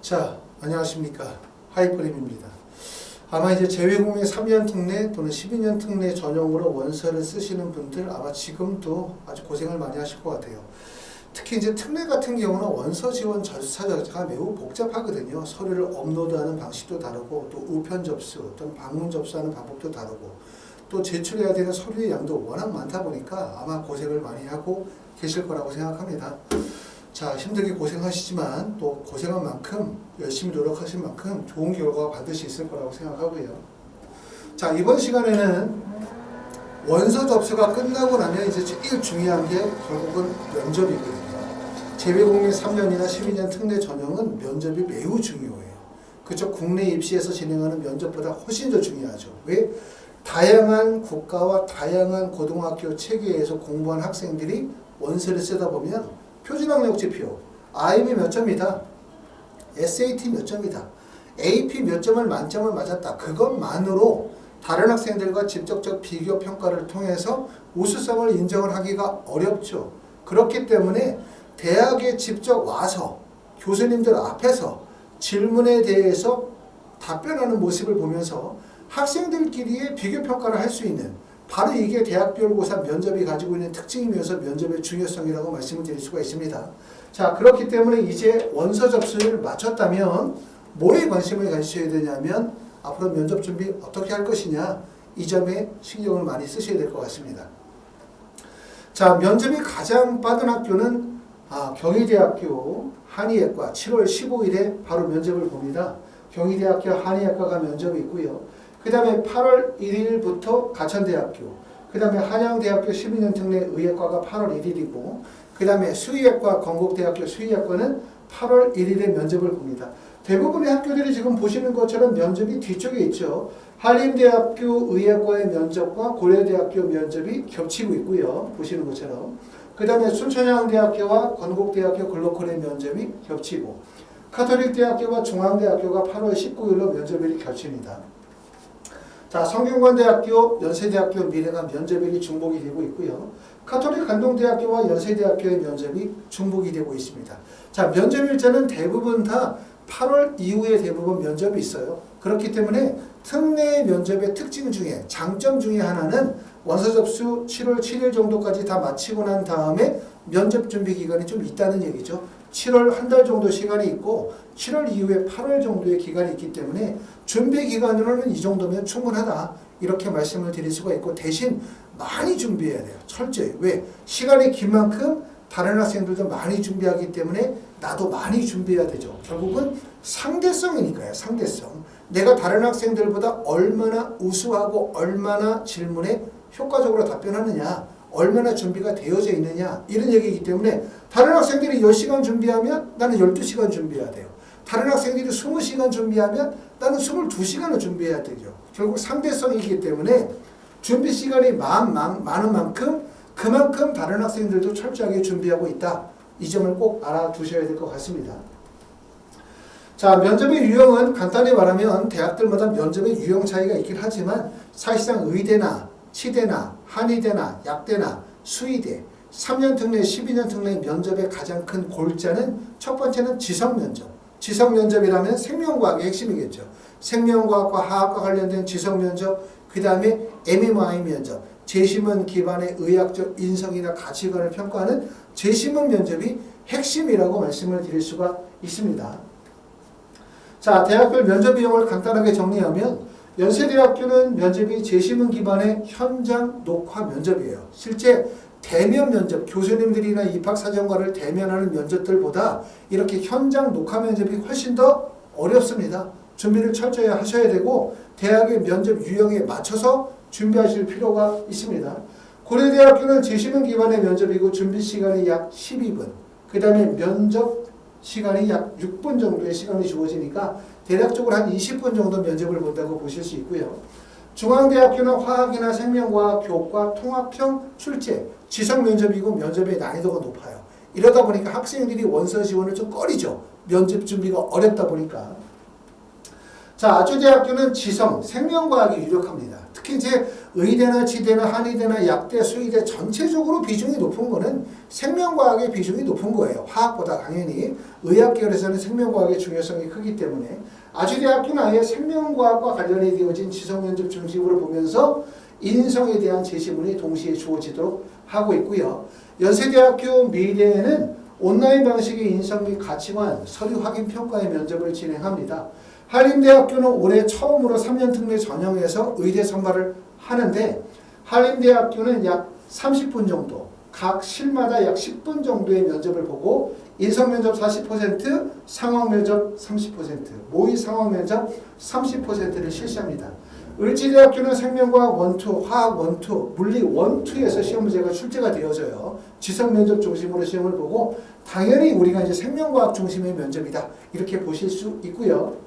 자, 안녕하십니까. 하이프림입니다. 아마 이제 재외국민 3년 특례 또는 12년 특례 전형으로 원서를 쓰시는 분들 아마 지금도 아주 고생을 많이 하실 것 같아요. 특히 이제 특례 같은 경우는 원서 지원 절차 자체가 매우 복잡하거든요. 서류를 업로드하는 방식도 다르고 또 우편 접수 또는 방문 접수하는 방법도 다르고 또 제출해야 되는 서류의 양도 워낙 많다 보니까 아마 고생을 많이 하고 계실 거라고 생각합니다. 자, 힘들게 고생하시지만 또 고생한 만큼 열심히 노력하신 만큼 좋은 결과가 반드시 있을 거라고 생각하고요. 자, 이번 시간에는 원서 접수가 끝나고 나면 이제 제일 중요한 게 결국은 면접이거든요. 재외국민 3년이나 12년 특례 전형은 면접이 매우 중요해요. 그쪽 국내 입시에서 진행하는 면접보다 훨씬 더 중요하죠. 왜? 다양한 국가와 다양한 고등학교 체계에서 공부한 학생들이 원서를 쓰다 보면 표준학력 지표, IB 몇 점이다, SAT 몇 점이다, AP 몇 점을 만점을 맞았다. 그것만으로 다른 학생들과 직접적 비교 평가를 통해서 우수성을 인정을 하기가 어렵죠. 그렇기 때문에 대학에 직접 와서 교수님들 앞에서 질문에 대해서 답변하는 모습을 보면서 학생들끼리의 비교 평가를 할 수 있는, 바로 이게 대학별고사 면접이 가지고 있는 특징이면서 면접의 중요성이라고 말씀을 드릴 수가 있습니다. 자, 그렇기 때문에 이제 원서 접수를 마쳤다면 뭐에 관심을 가지셔야 되냐면 앞으로 면접 준비 어떻게 할 것이냐, 이 점에 신경을 많이 쓰셔야 될 것 같습니다. 자, 면접이 가장 빠른 학교는 경희대학교 한의학과 7월 15일에 바로 면접을 봅니다. 경희대학교 한의학과가 면접이 있고요. 그 다음에 8월 1일부터 가천대학교, 그 다음에 한양대학교 12년 특례 의학과가 8월 1일이고, 그 다음에 수의학과 건국대학교 수의학과는 8월 1일에 면접을 봅니다. 대부분의 학교들이 지금 보시는 것처럼 면접이 뒤쪽에 있죠. 한림대학교 의학과의 면접과 고려대학교 면접이 겹치고 있고요. 보시는 것처럼. 그 다음에 순천향대학교와 건국대학교 글로컬의 면접이 겹치고, 카톨릭대학교와 중앙대학교가 8월 19일로 면접일이 겹칩니다. 자, 성균관대학교, 연세대학교 미래가 면접일이 중복이 되고 있고요. 카톨릭 관동대학교와 연세대학교의 면접이 중복이 되고 있습니다. 자, 면접일자는 대부분 다 8월 이후에 대부분 면접이 있어요. 그렇기 때문에 특례 면접의 특징 중에, 장점 중에 하나는 원서 접수 7월 7일 정도까지 다 마치고 난 다음에 면접 준비 기간이 좀 있다는 얘기죠. 7월 한 달 정도 시간이 있고 7월 이후에 8월 정도의 기간이 있기 때문에 준비 기간으로는 이 정도면 충분하다, 이렇게 말씀을 드릴 수가 있고, 대신 많이 준비해야 돼요. 철저히. 왜? 시간이 긴 만큼 다른 학생들도 많이 준비하기 때문에 나도 많이 준비해야 되죠. 결국은 상대성이니까요. 상대성. 내가 다른 학생들보다 얼마나 우수하고 얼마나 질문에 효과적으로 답변하느냐, 얼마나 준비가 되어져 있느냐, 이런 얘기이기 때문에 다른 학생들이 10시간 준비하면 나는 12시간 준비해야 돼요. 다른 학생들이 20시간 준비하면 나는 22시간을 준비해야 되죠. 결국 상대성이기 때문에 준비 시간이 많은 만큼 그만큼 다른 학생들도 철저하게 준비하고 있다. 이 점을 꼭 알아두셔야 될 것 같습니다. 자, 면접의 유형은 간단히 말하면 대학들마다 면접의 유형 차이가 있긴 하지만 사실상 의대나 치대나 한의대나 약대나 수의대, 3년 특례, 12년 특례 면접의 가장 큰 골자는 첫 번째는 지성면접. 지성면접이라면 생명과학의 핵심이겠죠. 생명과학과 화학과 관련된 지성면접, 그 다음에 MMI 면접, 재심원 기반의 의학적 인성이나 가치관을 평가하는 재심원 면접이 핵심이라고 말씀을 드릴 수가 있습니다. 자, 대학별 면접 유형을 간단하게 정리하면 연세대학교는 면접이 재심원 기반의 현장 녹화 면접이에요. 실제 대면 면접, 교수님들이나 입학사정관을 대면하는 면접들보다 이렇게 현장 녹화 면접이 훨씬 더 어렵습니다. 준비를 철저히 하셔야 되고 대학의 면접 유형에 맞춰서 준비하실 필요가 있습니다. 고려대학교는 재심원 기반의 면접이고 준비 시간이 약 12분, 그 다음에 면접 시간이 약 6분 정도의 시간이 주어지니까 대략적으로 한 20분 정도 면접을 본다고 보실 수 있고요. 중앙대학교는 화학이나 생명과학, 교과, 통합형 출제, 지성 면접이고 면접의 난이도가 높아요. 이러다 보니까 학생들이 원서 지원을 좀 꺼리죠. 면접 준비가 어렵다 보니까. 자, 아주대학교는 지성, 생명과학이 유력합니다. 특히 이제 의대나 지대나 한의대나 약대, 수의대 전체적으로 비중이 높은 거는 생명과학의 비중이 높은 거예요. 화학보다 당연히. 의학계열에서는 생명과학의 중요성이 크기 때문에 아주대학교는 아예 생명과학과 관련이 되어진 지성면접 중심으로 보면서 인성에 대한 제시문이 동시에 주어지도록 하고 있고요. 연세대학교 미대에는 온라인 방식의 인성 및 가치관, 서류 확인 평가의 면접을 진행합니다. 한림대학교는 올해 처음으로 3년 특례 전형에서 의대 선발을 하는데 한림대학교는 약 30분 정도, 각 실마다 약 10분 정도의 면접을 보고 인성면접 40%, 상황면접 30%, 모의 상황면접 30%를 실시합니다. 을지대학교는 생명과학 원투, 화학 원투, 물리 원투에서 시험 문제가 출제가 되어져요. 지성면접 중심으로 시험을 보고 당연히 우리가 이제 생명과학 중심의 면접이다 이렇게 보실 수 있고요.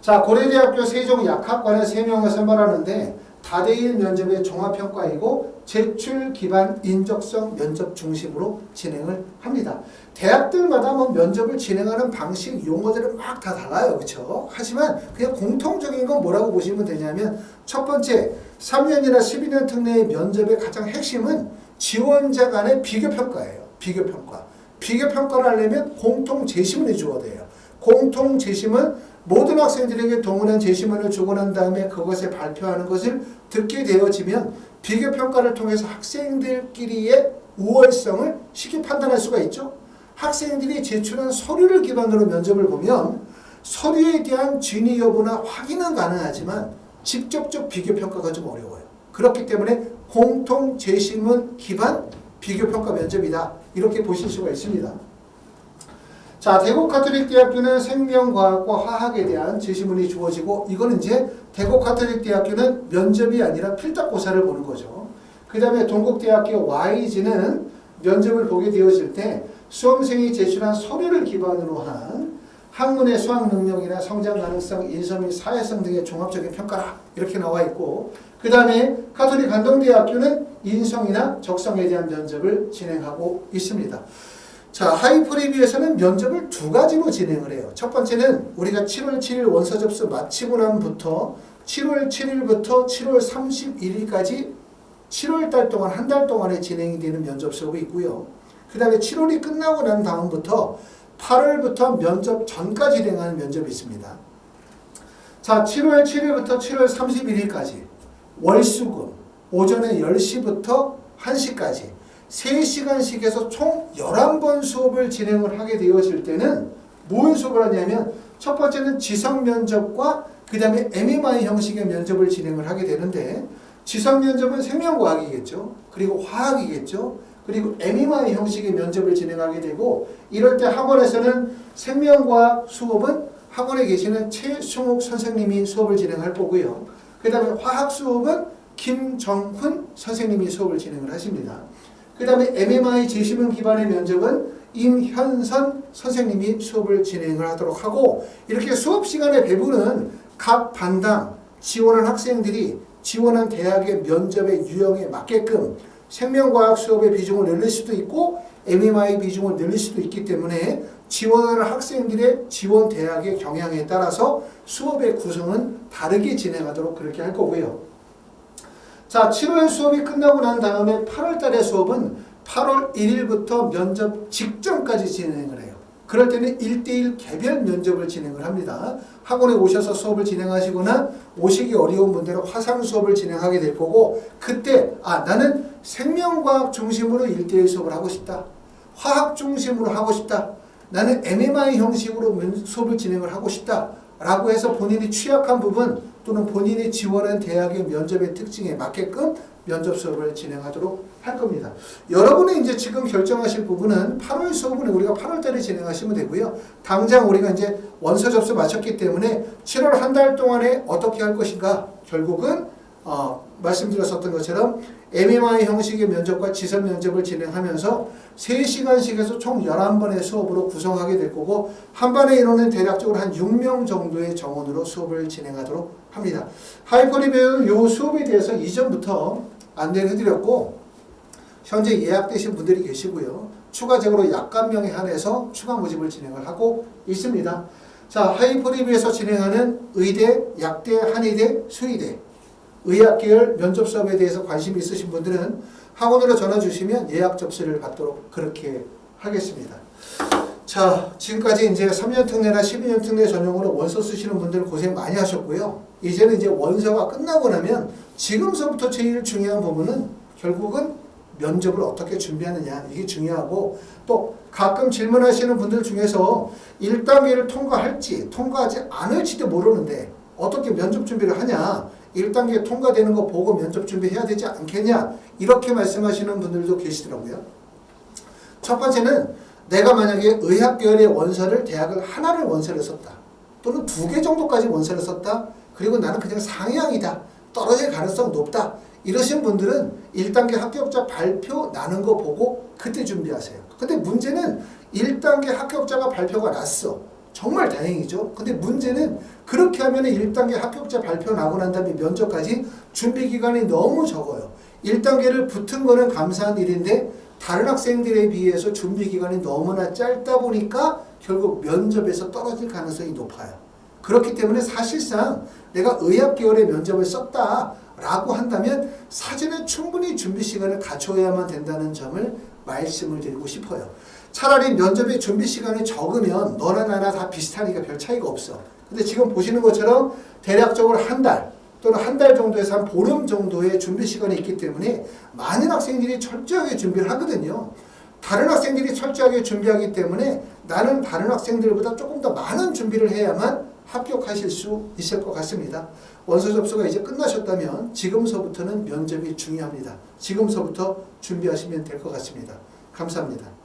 자, 고려대학교 세종약학관에 3명을 선발하는데 다대일 면접의 종합평가이고 제출 기반 인적성 면접 중심으로 진행을 합니다. 대학들마다 뭐 면접을 진행하는 방식, 용어들은 막 다 달라요. 그렇죠? 하지만 그냥 공통적인 건 뭐라고 보시면 되냐면 첫 번째, 3년이나 12년 특례의 면접의 가장 핵심은 지원자 간의 비교평가예요. 비교평가. 비교평가를 하려면 공통 제시문이 주어야 돼요. 공통 제시문, 모든 학생들에게 동일한 제시문을 주고 난 다음에 그것에 발표하는 것을 듣게 되어지면 비교평가를 통해서 학생들끼리의 우월성을 쉽게 판단할 수가 있죠. 학생들이 제출한 서류를 기반으로 면접을 보면 서류에 대한 진위 여부나 확인은 가능하지만 직접적 비교평가가 좀 어려워요. 그렇기 때문에 공통 제시문 기반 비교평가 면접이다. 이렇게 보실 수가 있습니다. 자, 대구가톨릭대학교는 생명과학과 화학에 대한 제시문이 주어지고 이거는 이제 대구가톨릭대학교는 면접이 아니라 필답고사를 보는 거죠. 그 다음에 동국대학교 YG는 면접을 보게 되어질 때 수험생이 제출한 서류를 기반으로 한 학문의 수학 능력이나 성장 가능성, 인성 및 사회성 등의 종합적인 평가라 이렇게 나와 있고 그 다음에 가톨릭 한동대학교는 인성이나 적성에 대한 면접을 진행하고 있습니다. 자, 하이프리뷰에서는 면접을 2가지로 진행을 해요. 첫 번째는 우리가 7월 7일 원서 접수 마치고 난부터 7월 7일부터 7월 31일까지 7월달 동안 한 달 동안에 진행이 되는 면접 수업이 있고요. 그 다음에 7월이 끝나고 난 다음부터 8월부터 면접 전까지 진행하는 면접이 있습니다. 자, 7월 7일부터 7월 31일까지 월수금 오전에 10시부터 1시까지 3시간씩에서 총 11번 수업을 진행을 하게 되어질 때는 무슨 수업을 하냐면 첫 번째는 지성 면접과 그 다음에 MMI 형식의 면접을 진행을 하게 되는데 지성 면접은 생명과학이겠죠. 그리고 화학이겠죠. 그리고 MMI 형식의 면접을 진행하게 되고 이럴 때 학원에서는 생명과학 수업은 학원에 계시는 최승욱 선생님이 수업을 진행할 거고요. 그 다음에 화학 수업은 김정훈 선생님이 수업을 진행을 하십니다. 그 다음에 MMI 제시문 기반의 면접은 임현선 선생님이 수업을 진행을 하도록 하고 이렇게 수업 시간의 배분은 각 반당 지원한 학생들이 지원한 대학의 면접의 유형에 맞게끔 생명과학 수업의 비중을 늘릴 수도 있고 MMI 비중을 늘릴 수도 있기 때문에 지원하는 학생들의 지원 대학의 경향에 따라서 수업의 구성은 다르게 진행하도록 그렇게 할 거고요. 자, 7월 수업이 끝나고 난 다음에 8월 달의 수업은 8월 1일부터 면접 직전까지 진행을 해요. 그럴 때는 1대1 개별 면접을 진행을 합니다. 학원에 오셔서 수업을 진행하시거나 오시기 어려운 분들은 화상 수업을 진행하게 될 거고 그때 나는 생명과학 중심으로 1대1 수업을 하고 싶다. 화학 중심으로 하고 싶다. 나는 MMI 형식으로 수업을 진행을 하고 싶다. 라고 해서 본인이 취약한 부분 또는 본인이 지원한 대학의 면접의 특징에 맞게끔 면접 수업을 진행하도록 할 겁니다. 여러분이 이제 지금 결정하실 부분은 8월 수업은 우리가 8월 달에 진행하시면 되고요. 당장 우리가 이제 원서 접수 마쳤기 때문에 7월 한 달 동안에 어떻게 할 것인가 결국은 말씀드렸었던 것처럼 MMI 형식의 면접과 지선 면접을 진행하면서 3시간씩에서 총 11번의 수업으로 구성하게 될 거고 한 반의 인원은 대략적으로 한 6명 정도의 정원으로 수업을 진행하도록 합니다. 하이퍼리뷰는 이 수업에 대해서 이전부터 안내를 해드렸고 현재 예약되신 분들이 계시고요. 추가적으로 약관명에 한해서 추가 모집을 진행을 하고 있습니다. 자, 하이프리뷰에서 진행하는 의대, 약대, 한의대, 수의대 의학계열 면접 수업에 대해서 관심이 있으신 분들은 학원으로 전화 주시면 예약 접수를 받도록 그렇게 하겠습니다. 자, 지금까지 이제 3년 특례나 12년 특례 전용으로 원서 쓰시는 분들 고생 많이 하셨고요. 이제는 이제 원서가 끝나고 나면 지금서부터 제일 중요한 부분은 결국은 면접을 어떻게 준비하느냐, 이게 중요하고, 또 가끔 질문하시는 분들 중에서 1단계를 통과할지 통과하지 않을지도 모르는데 어떻게 면접 준비를 하냐, 1단계 통과되는 거 보고 면접 준비해야 되지 않겠냐, 이렇게 말씀하시는 분들도 계시더라고요. 첫 번째는 내가 만약에 의학계열의 원서를 대학을 하나를 원서를 썼다, 또는 2개 정도까지 원서를 썼다, 그리고 나는 그냥 상향이다, 떨어질 가능성 높다, 이러신 분들은 1단계 합격자 발표 나는 거 보고 그때 준비하세요. 근데 문제는 1단계 합격자가 발표가 났어. 정말 다행이죠. 근데 문제는 그렇게 하면 1단계 합격자 발표 나고 난 다음에 면접까지 준비 기간이 너무 적어요. 1단계를 붙은 거는 감사한 일인데 다른 학생들에 비해서 준비 기간이 너무나 짧다 보니까 결국 면접에서 떨어질 가능성이 높아요. 그렇기 때문에 사실상 내가 의학계열의 면접을 썼다라고 한다면 사전에 충분히 준비 시간을 갖춰야만 된다는 점을 말씀을 드리고 싶어요. 차라리 면접의 준비 시간이 적으면 너나 나나 다 비슷하니까 별 차이가 없어. 근데 지금 보시는 것처럼 대략적으로 한 달 또는 한 달 정도에서 한 보름 정도의 준비 시간이 있기 때문에 많은 학생들이 철저하게 준비를 하거든요. 다른 학생들이 철저하게 준비하기 때문에 나는 다른 학생들보다 조금 더 많은 준비를 해야만 합격하실 수 있을 것 같습니다. 원서 접수가 이제 끝나셨다면 지금서부터는 면접이 중요합니다. 지금서부터 준비하시면 될 것 같습니다. 감사합니다.